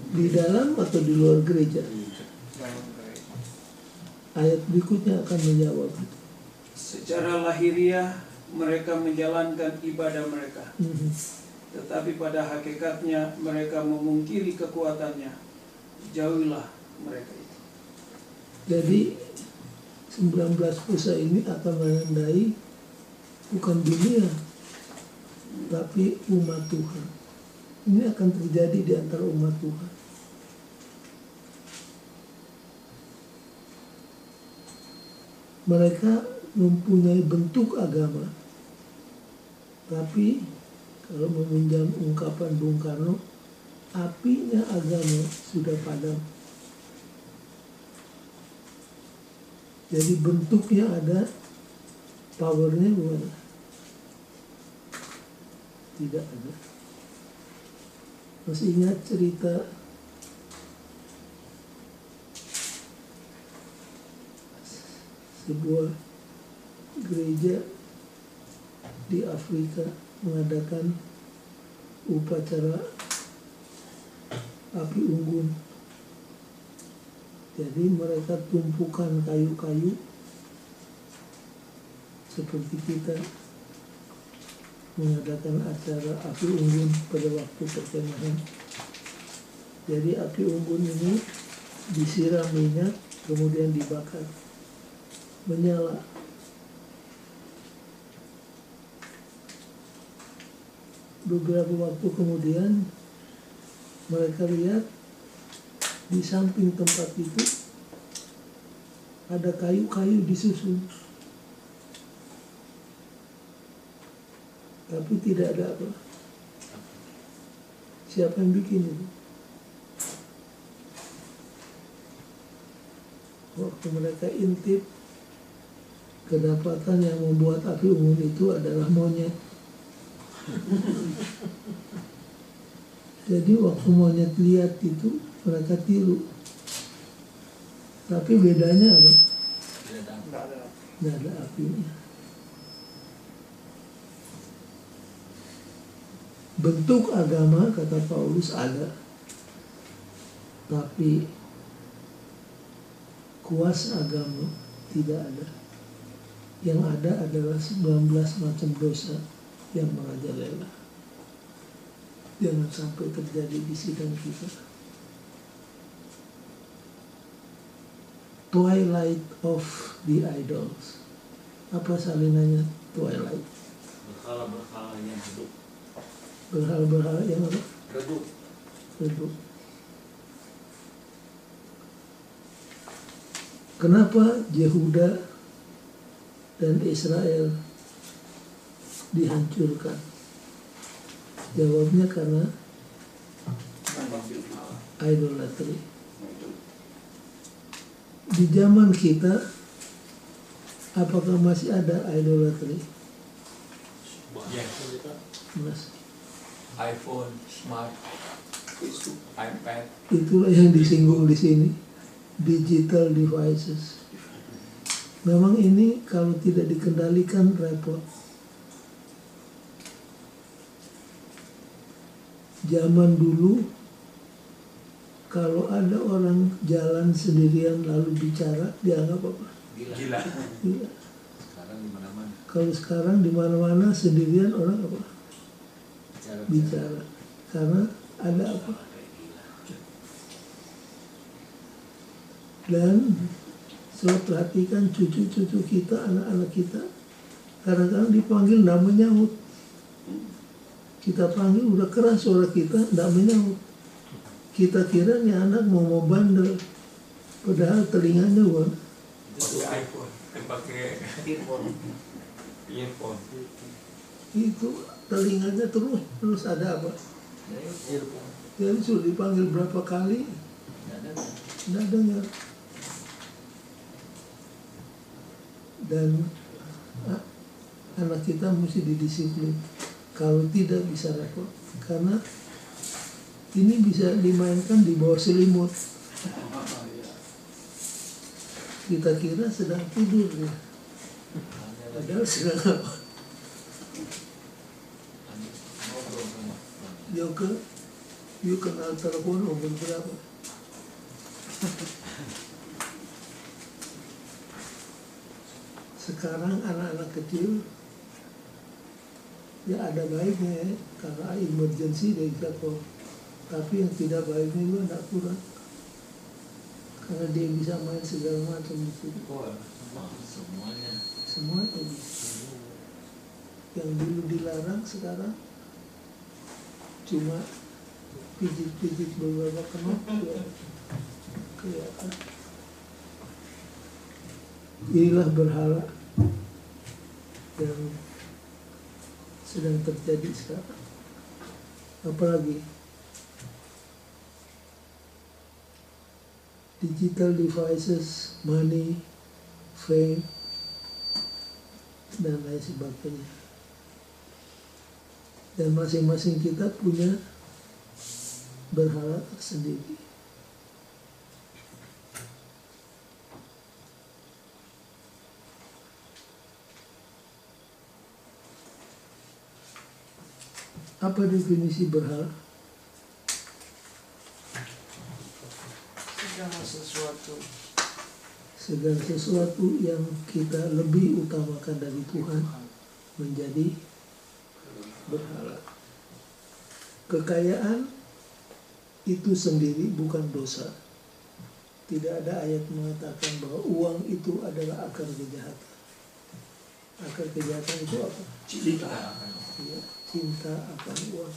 Di dalam atau di luar gereja? Dalam gereja. Ayat berikutnya akan menjawab itu. Secara lahiriah mereka menjalankan ibadah mereka, tetapi pada hakikatnya mereka memungkiri kekuatannya. Jauhilah mereka itu. Jadi 19 dosa ini akan menandai bukan dunia, tapi umat Tuhan. Ini akan terjadi di antara umat Tuhan. Mereka mempunyai bentuk agama, tapi kalau meminjam ungkapan Bung Karno, apinya agama sudah padam. Jadi bentuknya ada, powernya bukan? Tidak ada. Masih ingat cerita sebuah gereja di Afrika mengadakan upacara api unggun. Jadi mereka tumpukan kayu-kayu seperti kita mengadakan acara api unggun pada waktu perkemahan. Jadi api unggun ini disiram minyak kemudian dibakar, menyala. Beberapa waktu kemudian mereka lihat di samping tempat itu ada kayu-kayu disusun, tapi tidak ada apa. Siapa yang bikin itu? Waktu mereka intip, kedapatan yang membuat api unggun itu adalah monyet. Jadi waktu monyet lihat itu, mereka tiru. Tapi bedanya apa? Tidak ada. Tidak ada apinya. Bentuk agama, kata Paulus, ada. Tapi kuasa agama tidak ada. Yang ada adalah 19 macam dosa yang merajalela. Jangan sampai terjadi di sidang kita. Twilight of the idols. Apa salinannya twilight? Berhala-berhala yang hidup. Berhala-berhala yang apa? Redup. Redup. Kenapa Yehuda dan Israel dihancurkan? Jawabnya karena idolatry. Di zaman kita, apakah masih ada idolatry? Yes. Mas, iPhone, smart, iPad. itulah yang disinggung di sini, digital devices. Memang ini kalau tidak dikendalikan repot. Zaman dulu, kalau ada orang jalan sendirian lalu bicara, dianggap apa? Gila. Gila. Sekarang di mana-mana Kalau sekarang di mana-mana sendirian orang apa? Bicara. Karena ada apa? kayak gila. Dan So perhatikan cucu-cucu kita, anak-anak kita, kadang-kadang dipanggil nggak menyaut. Kita panggil udah keras suara kita, nggak menyaut. Kita kira nih anak mau bandel, padahal telinganya bukan. pakai iPhone, pakai earphone. Itu telinganya terus ada apa? Jadi sudah dipanggil berapa kali, nggak dengar. Dan anak kita mesti didisiplin. Kalau tidak bisa repot, karena ini bisa dimainkan di bawah selimut. Kita kira sedang tidur ya, padahal sedang apa? Yuk kenal telepon umur berapa? Sekarang anak-anak kecil ya ada baiknya ya, karena emergency dia bisa call. Tapi yang tidak baiknya juga tidak kurang, karena dia bisa main segala macam di situ. Semuanya. Semuanya bisa. Yang dulu dilarang sekarang cuma pijit-pijit beberapa knop ya kelihatan. Inilah berhala yang sedang terjadi sekarang. Apalagi digital devices, money, fame, dan lain sebagainya. Dan masing-masing kita punya berhala tersendiri. Apa definisi berhala? Segala sesuatu yang kita lebih utamakan dari Tuhan menjadi berhala. Kekayaan itu sendiri bukan dosa. Tidak ada ayat mengatakan bahwa uang itu adalah akar kejahatan. Akar kejahatan itu apa? Cinta. Ya, cinta akan uang.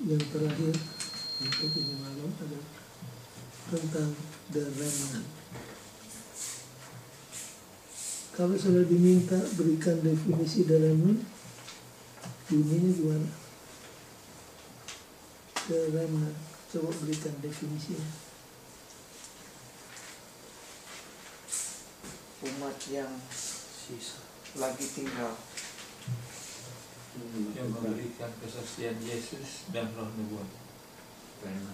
Yang terakhir untuk ini malam adalah tentang the remnant. Kalau sudah diminta berikan definisi the remnant, bunyinya gimana? The remnant, coba berikan definisinya. Umat yang lagi tinggal. Yang memberikan kesaksian Yesus dan Roh Nubuat. Karena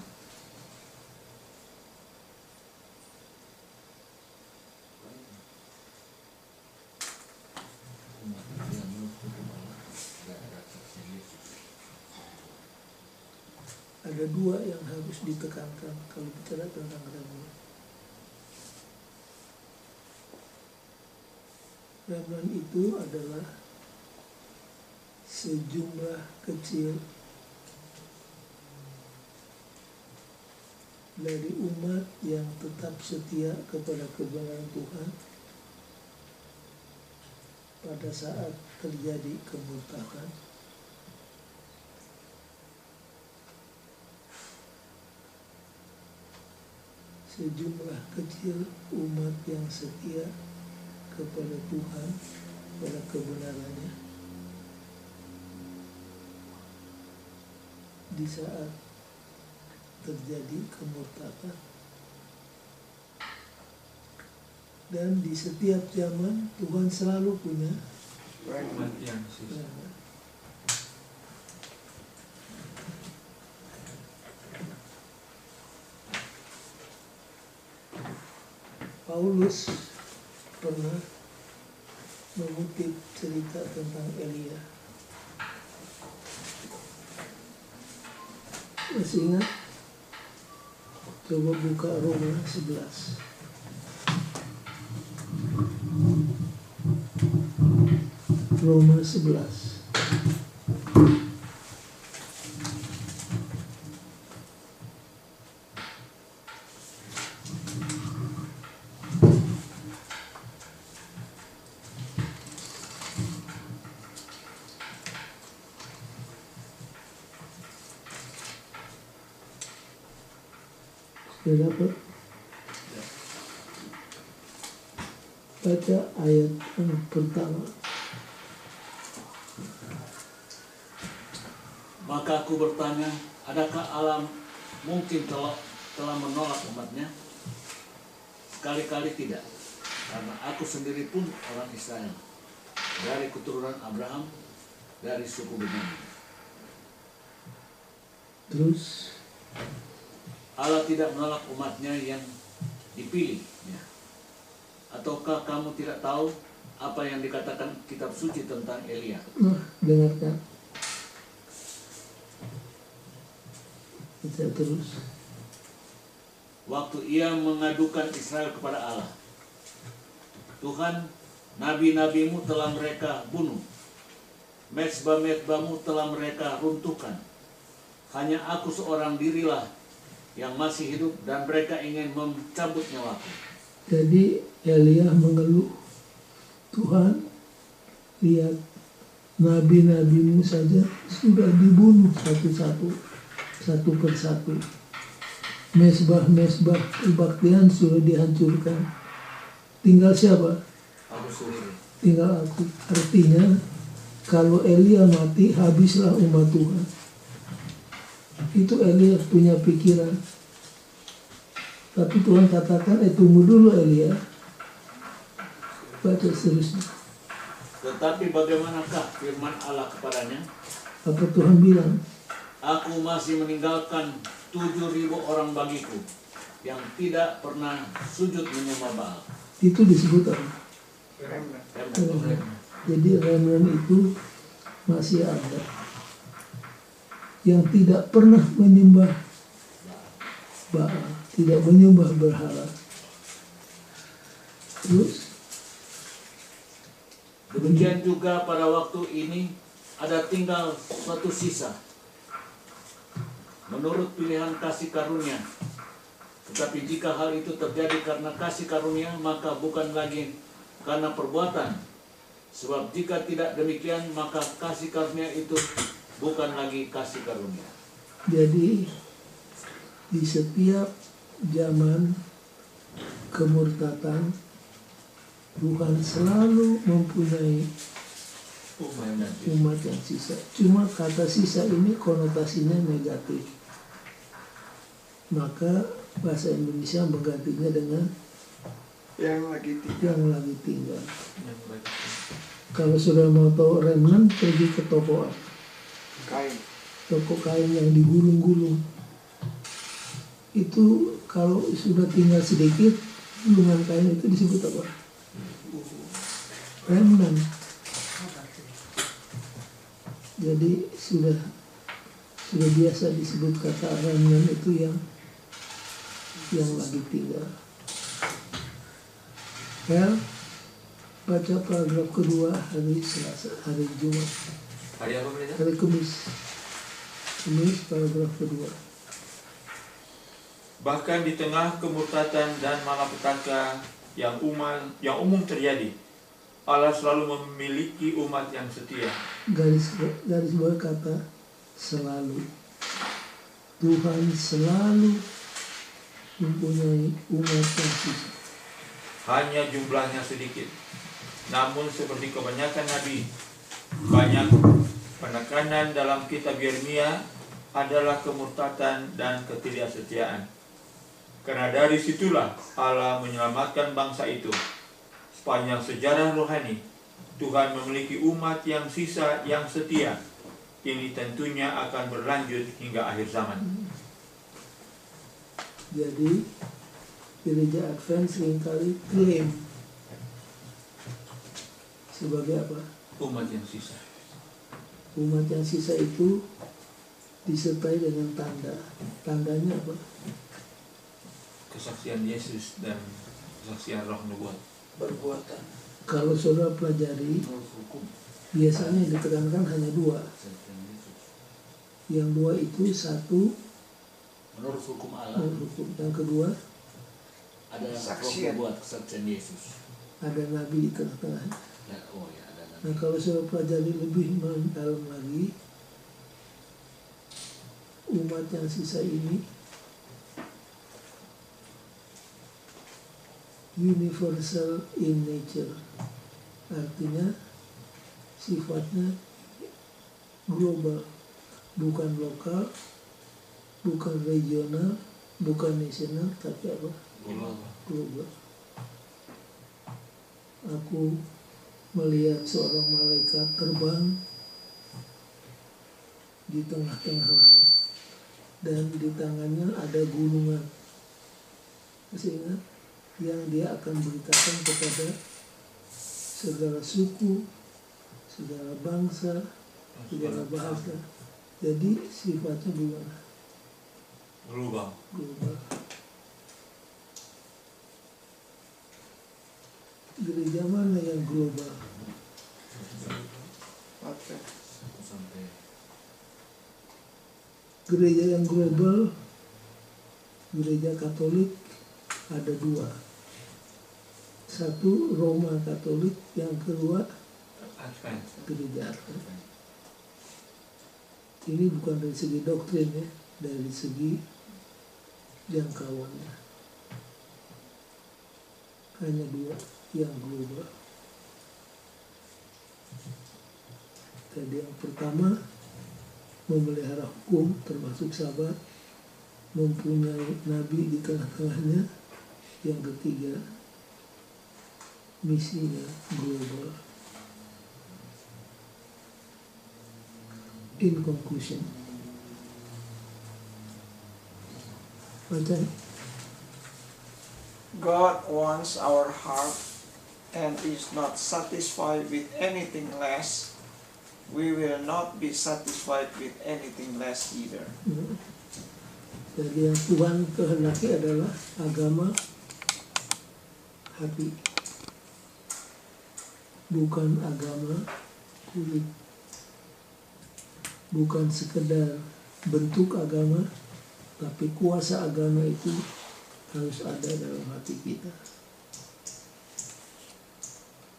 Ada dua yang harus ditekankan kalau bicara tentang remnant. Remnant itu adalah sejumlah kecil dari umat yang tetap setia kepada kebenaran Tuhan pada saat terjadi kemurtadan. Sejumlah kecil umat yang setia kepada Tuhan, pada kebenarannya, di saat terjadi kemurtadan. Dan di setiap zaman Tuhan selalu punya Umat yang sisa. remnant. Paulus pernah mengutip cerita tentang Elia. Masih ingat? Coba buka Roma 11. Roma 11. Sudah dapat? Baca ayat yang pertama. Maka aku bertanya, adakah Allah mungkin telah menolak umatnya? Sekali-kali tidak, karena aku sendiri pun orang Israel, dari keturunan Abraham, dari suku Benyamin. Terus Allah tidak menolak umatnya yang dipilih. Ya. Ataukah kamu tidak tahu apa yang dikatakan kitab suci tentang Elia? nah, dengarkan. Kita terus. Waktu ia mengadukan Israel kepada Allah, Tuhan, nabi-nabimu telah mereka bunuh, mezbah-mezbahmu telah mereka runtuhkan. Hanya aku seorang dirilah yang masih hidup dan mereka ingin mencabut nyawaku. Jadi Elia mengeluh, Tuhan, lihat nabi-nabimu saja sudah dibunuh satu persatu. Mesbah-mesbah kebaktian sudah dihancurkan. Tinggal siapa? Aku sendiri. Tinggal aku. Artinya kalau Elia mati, habislah umat Tuhan. Itu Elia punya pikiran. Tapi Tuhan katakan, tunggu dulu Elia. Baca seterusnya. Tetapi bagaimanakah firman Allah kepadanya? Apa Tuhan bilang? Aku masih meninggalkan 7.000 orang bagiku yang tidak pernah sujud menyembah Baal. Itu disebut apa? Remnant. Jadi remnant itu masih ada yang tidak pernah menyembah Baal, tidak menyembah berhala. Terus Demikian juga pada waktu ini ada tinggal suatu sisa menurut pilihan kasih karunia. Tetapi jika hal itu terjadi karena kasih karunia, maka bukan lagi karena perbuatan. Sebab jika tidak demikian, maka kasih karunia itu bukan lagi kasih karunia. jadi di setiap zaman kemurtatan, Tuhan selalu mempunyai umat yang sisa. Cuma kata sisa ini konotasinya negatif. Maka bahasa Indonesia menggantinya dengan Yang lagi tinggal. yang lagi tinggal. Kalau sudah mau tahu remnant, pergi ke toko apa? Kain. Toko kain yang digulung-gulung. Itu kalau sudah tinggal sedikit, gulungan kain itu disebut apa? Remnant. Jadi sudah biasa disebut kata remnant itu yang lagi tinggal. Ya, baca paragraf kedua hari Selasa, hari Jumat, Hari apa pendeta? hari Kamis, paragraf kedua. Bahkan di tengah kemurtatan dan malapetaka yang umum terjadi, Allah selalu memiliki umat yang setia. Garis bawah kata selalu. Tuhan selalu mempunyai umat yang sisa. Hanya jumlahnya sedikit. Namun seperti kebanyakan nabi, banyak penekanan dalam kitab Yeremia adalah kemurtatan dan ketidaksetiaan. Karena dari situlah Allah menyelamatkan bangsa itu. Sepanjang sejarah rohani, Tuhan memiliki umat yang sisa yang setia. Ini tentunya akan berlanjut hingga akhir zaman. Jadi gereja Advent seringkali klaim sebagai apa? Umat yang sisa. Umat yang sisa itu disertai dengan tanda. Tandanya apa? Kesaksian Yesus dan kesaksian Roh Nubuat. Perbuatan. Kalau saudara pelajari, biasanya ditekankan hanya dua. Yang dua itu satu Menurut hukum Allah hukum, yang kedua ada Roh Kesaksian. Nubuat, kesaksian Yesus. ada nabi di tengah-tengah. Ya, oh ya, ada nabi. Nah kalau saudara pelajari lebih mendalam lagi, umat yang sisa ini universal in nature, artinya sifatnya global, bukan lokal, bukan regional, bukan nasional, tapi apa? Global. Aku melihat seorang malaikat terbang di tengah-tengah langit dan di tangannya ada gunungan. Masih ingat? Yang dia akan beritakan kepada segala suku, segala bangsa, segala bahasa. Jadi sifatnya gimana? Global. Global. Gereja mana yang global? Oke. Sampai Gereja yang global, gereja Katolik ada dua. Satu Roma Katolik, yang kedua Advent. gereja Advent. Ini bukan dari segi doktrin ya, dari segi jangkauannya. Hanya dua yang global. Tadi yang pertama memelihara hukum termasuk sabat, mempunyai nabi di tengah-tengahnya. Yang ketiga misinya global. In conclusion, baca. God wants our heart and is not satisfied with anything less. We will not be satisfied with anything less either. Jadi yang Tuhan kehendaki adalah agama hati, bukan agama kulit, bukan sekedar bentuk agama, tapi kuasa agama itu harus ada dalam hati kita.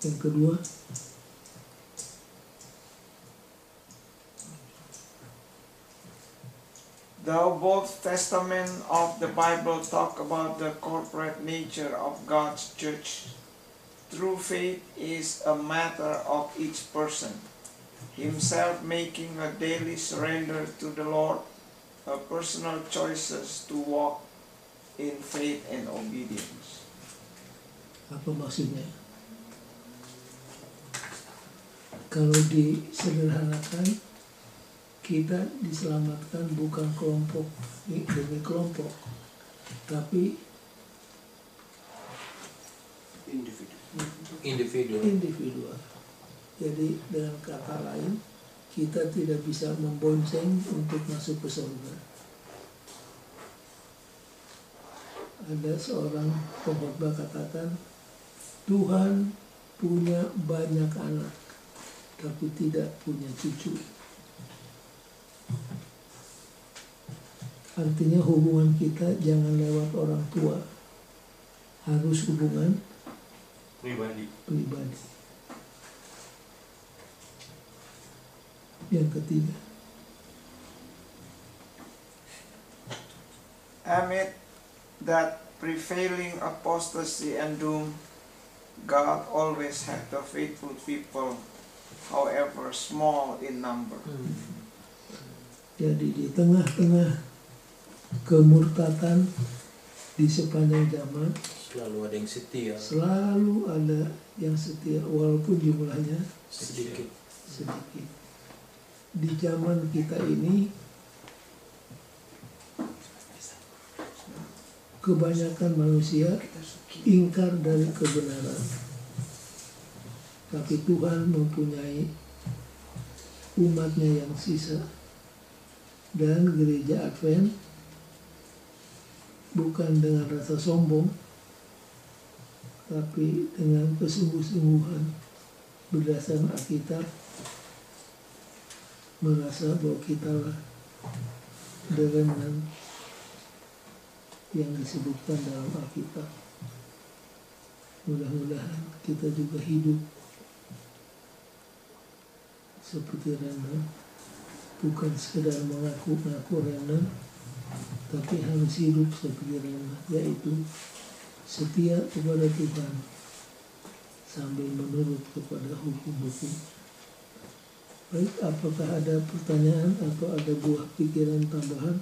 Yang kedua, Though both testaments of the Bible talk about the corporate nature of God's church, true faith is a matter of each person, himself making a daily surrender to the Lord, a personal choices to walk in faith and obedience. apa maksudnya? Kalau disederhanakan, kita diselamatkan bukan kelompok demi kelompok, tapi individual. Jadi dengan kata lain, kita tidak bisa membonceng untuk masuk ke surga. Ada seorang pengkhotbah katakan, Tuhan punya banyak anak, tapi tidak punya cucu. Artinya hubungan kita jangan lewat orang tua, harus hubungan Pribadi. Yang ketiga, Amid that prevailing apostasy and doom, God always had the faithful people, however small in number. jadi di tengah-tengah kemurtatan di sepanjang zaman Selalu ada yang setia. selalu ada yang setia walaupun jumlahnya Sedikit. sedikit. Di zaman kita ini kebanyakan manusia ingkar dari kebenaran, tapi Tuhan mempunyai umatnya yang sisa dan gereja Advent bukan dengan rasa sombong, tapi dengan kesungguh-sungguhan berdasarkan Alkitab, merasa bahwa kita lah remnant yang disebutkan dalam Alkitab. Mudah-mudahan kita juga hidup seperti remnant, bukan sekedar mengaku-ngaku remnant, tapi harus hidup seperti remnant, yaitu setia kepada Tuhan sambil menurut kepada hukum-hukum. Baik, apakah ada pertanyaan atau ada buah pikiran tambahan?